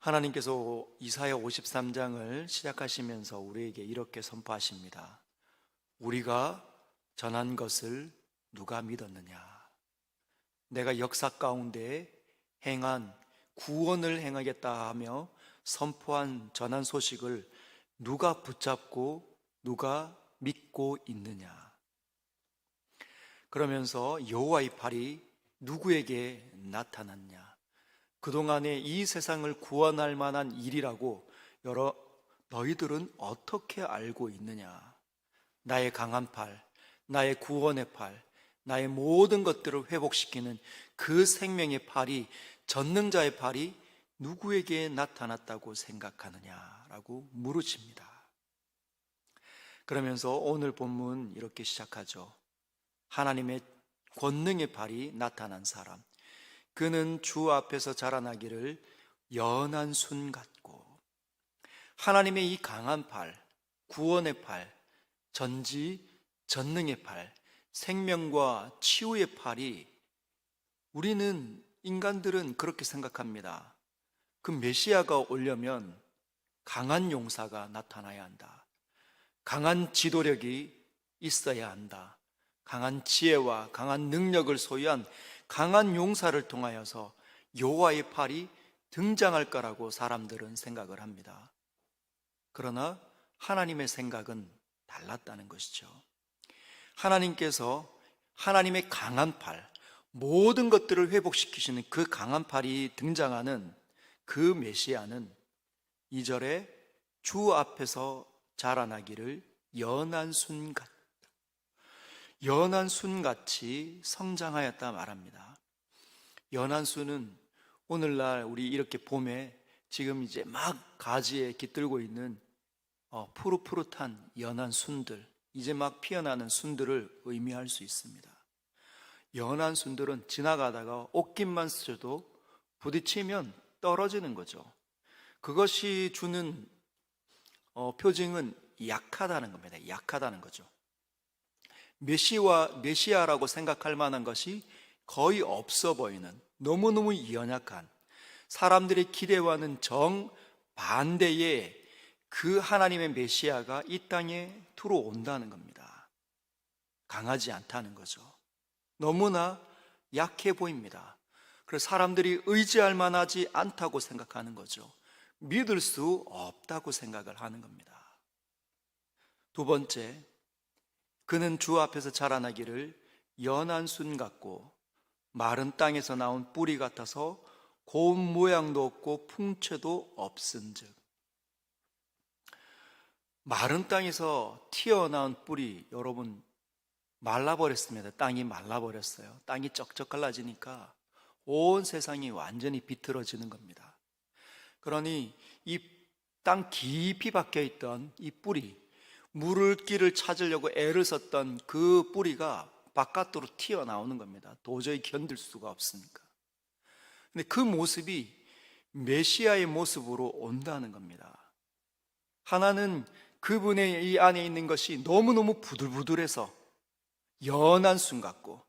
하나님께서 이사야 53장을 시작하시면서 우리에게 이렇게 선포하십니다. 우리가 전한 것을 누가 믿었느냐? 내가 역사 가운데 행한 구원을 행하겠다 하며 선포한 전한 소식을 누가 붙잡고 누가 믿고 있느냐? 그러면서 여호와의 팔이 누구에게 나타났냐? 그동안에 이 세상을 구원할 만한 일이라고 너희들은 어떻게 알고 있느냐? 나의 강한 팔, 나의 구원의 팔, 나의 모든 것들을 회복시키는 그 생명의 팔이, 전능자의 팔이 누구에게 나타났다고 생각하느냐라고 물으십니다. 그러면서 오늘 본문 이렇게 시작하죠. 하나님의 권능의 팔이 나타난 사람, 그는 주 앞에서 자라나기를 연한 순 같고, 하나님의 이 강한 팔, 구원의 팔, 전능의 팔, 생명과 치유의 팔이, 우리는 인간들은 그렇게 생각합니다. 그 메시아가 오려면 강한 용사가 나타나야 한다. 강한 지도력이 있어야 한다. 강한 지혜와 강한 능력을 소유한 강한 용사를 통하여서 여호와의 팔이 등장할 거라고 사람들은 생각을 합니다. 그러나 하나님의 생각은 달랐다는 것이죠. 하나님께서 하나님의 강한 팔, 모든 것들을 회복시키시는 그 강한 팔이 등장하는 그 메시아는 2절에 주 앞에서 자라나기를 연한 순 같다, 연한 순같이 성장하였다 말합니다. 연한 순은 오늘날 우리 이렇게 봄에 지금 이제 막 가지에 깃들고 있는 푸릇푸릇한 연한 순들, 이제 막 피어나는 순들을 의미할 수 있습니다. 연한 순들은 지나가다가 옷깃만 스쳐도 부딪히면 떨어지는 거죠. 그것이 주는 표징은 약하다는 겁니다. 약하다는 거죠. 메시아라고 생각할 만한 것이 거의 없어 보이는, 너무너무 연약한, 사람들의 기대와는 정반대의 그 하나님의 메시아가 이 땅에 들어온다는 겁니다. 강하지 않다는 거죠. 너무나 약해 보입니다. 그래서 사람들이 의지할 만하지 않다고 생각하는 거죠. 믿을 수 없다고 생각을 하는 겁니다. 두 번째, 그는 주 앞에서 자라나기를 연한 순 같고 마른 땅에서 나온 뿌리 같아서 고운 모양도 없고 풍채도 없은즉. 마른 땅에서 튀어나온 뿌리, 여러분, 말라버렸습니다. 땅이 말라버렸어요. 땅이 쩍쩍 갈라지니까 온 세상이 완전히 비틀어지는 겁니다. 그러니 이 땅 깊이 박혀있던 이 뿌리, 물길을 찾으려고 애를 썼던 그 뿌리가 바깥으로 튀어나오는 겁니다. 도저히 견딜 수가 없으니까. 근데 그 모습이 메시아의 모습으로 온다는 겁니다. 하나는 그분의 이 안에 있는 것이 너무너무 부들부들해서 연한 순 같고,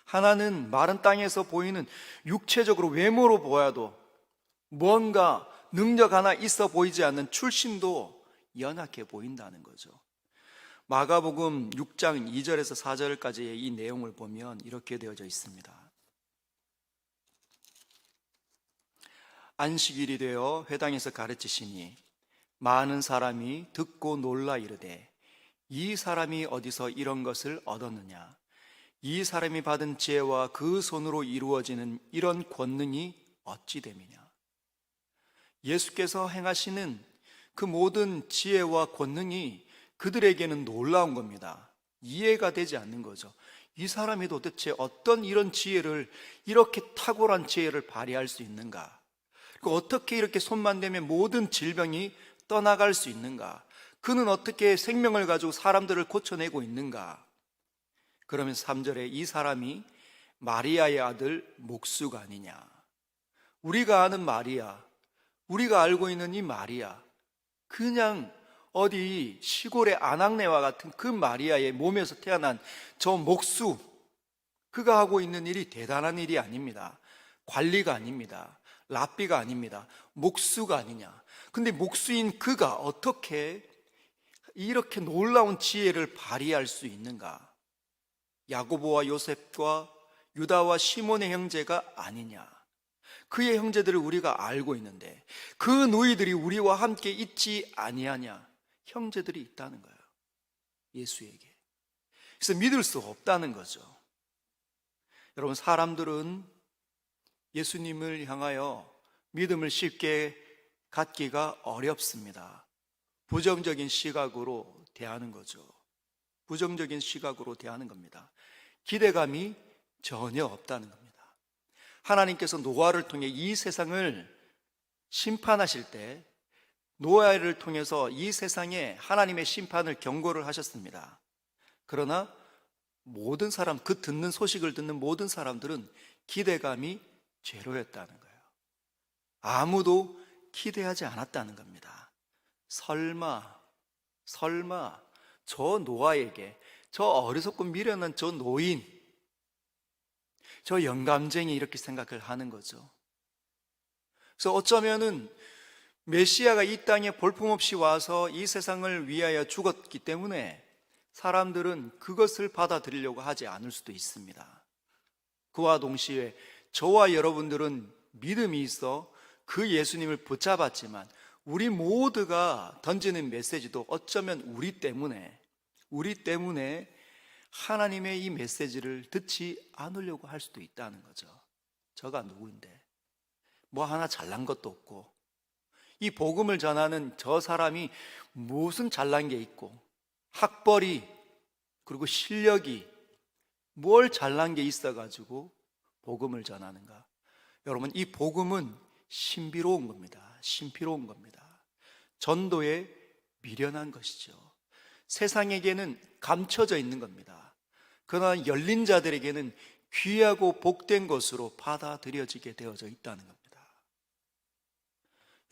하나는 마른 땅에서 보이는 육체적으로 외모로 보아도 뭔가 능력 하나 있어 보이지 않는 출신도 연약해 보인다는 거죠. 마가복음 6장 2절에서 4절까지의 이 내용을 보면 이렇게 되어져 있습니다. 안식일이 되어 회당에서 가르치시니 많은 사람이 듣고 놀라 이르되, 이 사람이 어디서 이런 것을 얻었느냐? 이 사람이 받은 지혜와 그 손으로 이루어지는 이런 권능이 어찌 됨이냐? 예수께서 행하시는 그 모든 지혜와 권능이 그들에게는 놀라운 겁니다. 이해가 되지 않는 거죠. 이 사람이 도대체 어떤 이런 지혜를, 이렇게 탁월한 지혜를 발휘할 수 있는가? 그리고 어떻게 이렇게 손만 대면 모든 질병이 떠나갈 수 있는가? 그는 어떻게 생명을 가지고 사람들을 고쳐내고 있는가? 그러면서 3절에 이 사람이 마리아의 아들 목수가 아니냐? 우리가 아는 마리아, 우리가 알고 있는 이 마리아, 그냥 어디 시골의 아낙네와 같은 그 마리아의 몸에서 태어난 저 목수, 그가 하고 있는 일이 대단한 일이 아닙니다. 관리가 아닙니다. 랍비가 아닙니다. 목수가 아니냐. 근데 목수인 그가 어떻게 이렇게 놀라운 지혜를 발휘할 수 있는가? 야고보와 요셉과 유다와 시몬의 형제가 아니냐. 그의 형제들을 우리가 알고 있는데 그 너희들이 우리와 함께 있지 아니하냐. 형제들이 있다는 거예요, 예수에게. 그래서 믿을 수 없다는 거죠. 여러분, 사람들은 예수님을 향하여 믿음을 쉽게 갖기가 어렵습니다. 부정적인 시각으로 대하는 거죠. 부정적인 시각으로 대하는 겁니다. 기대감이 전혀 없다는 겁니다. 하나님께서 노아를 통해 이 세상을 심판하실 때 노아를 통해서 이 세상에 하나님의 심판을 경고를 하셨습니다. 그러나 모든 사람, 그 듣는 소식을 듣는 모든 사람들은 기대감이 제로였다는 거예요. 아무도 기대하지 않았다는 겁니다. 설마 저 노아에게, 저 어리석고 미련한 저 노인, 저 영감쟁이, 이렇게 생각을 하는 거죠. 그래서 어쩌면은 메시아가 이 땅에 볼품없이 와서 이 세상을 위하여 죽었기 때문에 사람들은 그것을 받아들이려고 하지 않을 수도 있습니다. 그와 동시에 저와 여러분들은 믿음이 있어 그 예수님을 붙잡았지만 우리 모두가 던지는 메시지도 어쩌면 우리 때문에 하나님의 이 메시지를 듣지 않으려고 할 수도 있다는 거죠. 저가 누구인데 뭐 하나 잘난 것도 없고, 이 복음을 전하는 저 사람이 무슨 잘난 게 있고, 학벌이 그리고 실력이 뭘 잘난 게 있어가지고 복음을 전하는가? 여러분, 이 복음은 신비로운 겁니다. 신비로운 겁니다. 전도에 미련한 것이죠. 세상에게는 감춰져 있는 겁니다. 그러나 열린 자들에게는 귀하고 복된 것으로 받아들여지게 되어져 있다는 겁니다.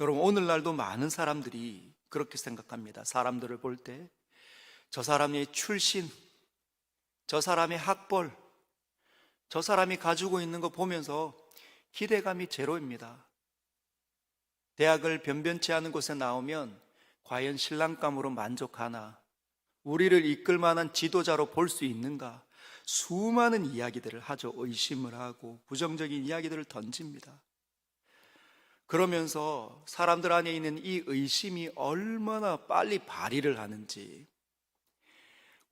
여러분, 오늘날도 많은 사람들이 그렇게 생각합니다. 사람들을 볼 때 저 사람의 출신, 저 사람의 학벌, 저 사람이 가지고 있는 거 보면서 기대감이 제로입니다. 대학을 변변치 않은 곳에 나오면 과연 신랑감으로 만족하나? 우리를 이끌 만한 지도자로 볼 수 있는가? 수많은 이야기들을 하죠. 의심을 하고 부정적인 이야기들을 던집니다. 그러면서 사람들 안에 있는 이 의심이 얼마나 빨리 발휘를 하는지,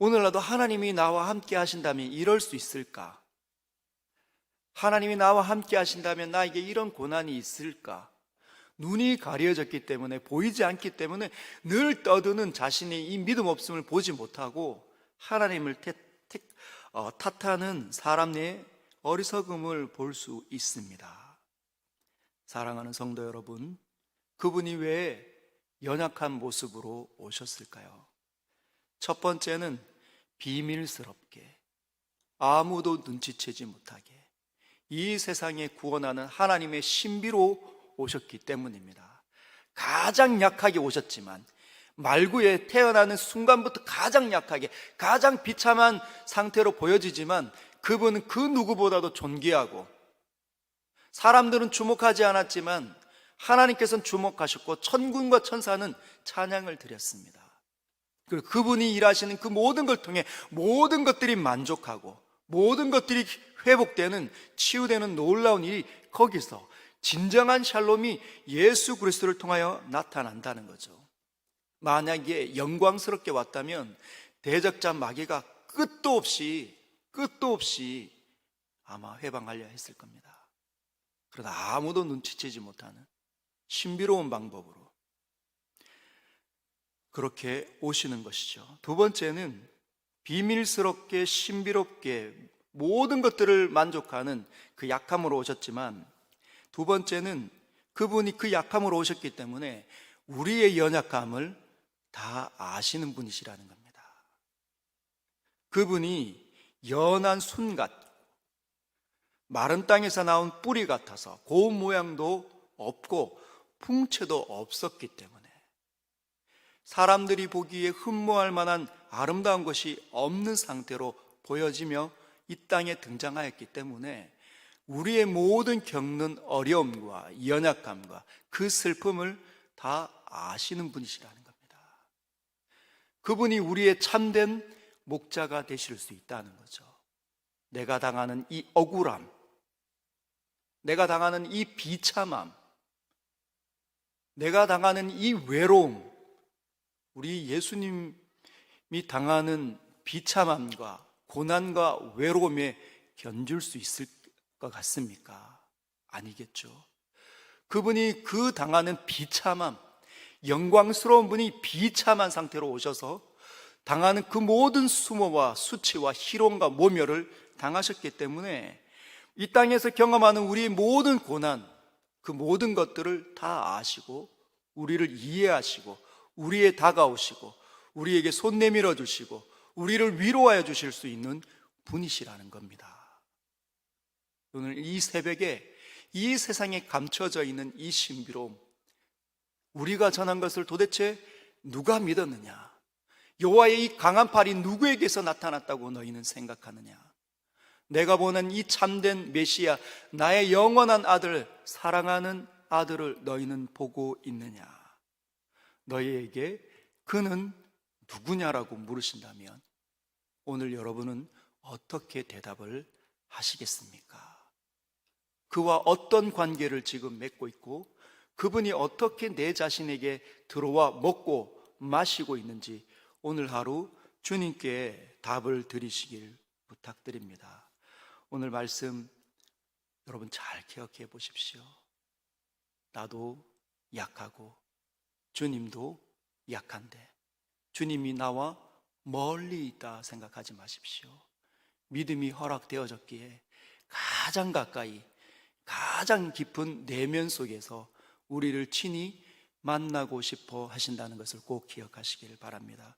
오늘날도 하나님이 나와 함께 하신다면 이럴 수 있을까? 하나님이 나와 함께 하신다면 나에게 이런 고난이 있을까? 눈이 가려졌기 때문에, 보이지 않기 때문에 늘 떠드는 자신의 이 믿음 없음을 보지 못하고 하나님을 탓하는 사람 내의 어리석음을 볼 수 있습니다. 사랑하는 성도 여러분, 그분이 왜 연약한 모습으로 오셨을까요? 첫 번째는 비밀스럽게, 아무도 눈치채지 못하게 이 세상에 구원하는 하나님의 신비로 오셨기 때문입니다. 가장 약하게 오셨지만, 말구에 태어나는 순간부터 가장 약하게, 가장 비참한 상태로 보여지지만 그분은 그 누구보다도 존귀하고, 사람들은 주목하지 않았지만 하나님께서는 주목하셨고 천군과 천사는 찬양을 드렸습니다. 그리고 그분이 일하시는 그 모든 걸 통해 모든 것들이 만족하고 모든 것들이 회복되는, 치유되는 놀라운 일이 거기서 진정한 샬롬이 예수 그리스도를 통하여 나타난다는 거죠. 만약에 영광스럽게 왔다면 대적자 마귀가 끝도 없이 아마 해방하려 했을 겁니다. 그러나 아무도 눈치채지 못하는 신비로운 방법으로 그렇게 오시는 것이죠. 두 번째는 비밀스럽게, 신비롭게 모든 것들을 만족하는 그 약함으로 오셨지만, 두 번째는 그분이 그 약함으로 오셨기 때문에 우리의 연약함을 다 아시는 분이시라는 겁니다. 그분이 연한 순 같고 마른 땅에서 나온 뿌리 같아서 고운 모양도 없고 풍채도 없었기 때문에, 사람들이 보기에 흠모할 만한 아름다운 것이 없는 상태로 보여지며 이 땅에 등장하였기 때문에 우리의 모든 겪는 어려움과 연약함과 그 슬픔을 다 아시는 분이시라는 겁니다. 그분이 우리의 참된 목자가 되실 수 있다는 거죠. 내가 당하는 이 억울함, 내가 당하는 이 비참함, 내가 당하는 이 외로움, 우리 예수님이 당하는 비참함과 고난과 외로움에 견딜 수 있을 것 같습니까? 아니겠죠. 그분이 그 당하는 비참함, 영광스러운 분이 비참한 상태로 오셔서 당하는 그 모든 수모와 수치와 희롱과 모멸을 당하셨기 때문에 이 땅에서 경험하는 우리의 모든 고난, 그 모든 것들을 다 아시고 우리를 이해하시고 우리에 다가오시고 우리에게 손 내밀어 주시고 우리를 위로하여 주실 수 있는 분이시라는 겁니다. 오늘 이 새벽에 이 세상에 감춰져 있는 이 신비로움, 우리가 전한 것을 도대체 누가 믿었느냐? 여호와의 이 강한 팔이 누구에게서 나타났다고 너희는 생각하느냐? 내가 보는 이 참된 메시아, 나의 영원한 아들, 사랑하는 아들을 너희는 보고 있느냐? 너희에게 그는 누구냐라고 물으신다면 오늘 여러분은 어떻게 대답을 하시겠습니까? 그와 어떤 관계를 지금 맺고 있고 그분이 어떻게 내 자신에게 들어와 먹고 마시고 있는지 오늘 하루 주님께 답을 드리시길 부탁드립니다. 오늘 말씀 여러분 잘 기억해 보십시오. 나도 약하고 주님도 약한데 주님이 나와 멀리 있다 생각하지 마십시오. 믿음이 허락되어졌기에 가장 가까이, 가장 깊은 내면 속에서 우리를 친히 만나고 싶어 하신다는 것을 꼭 기억하시길 바랍니다.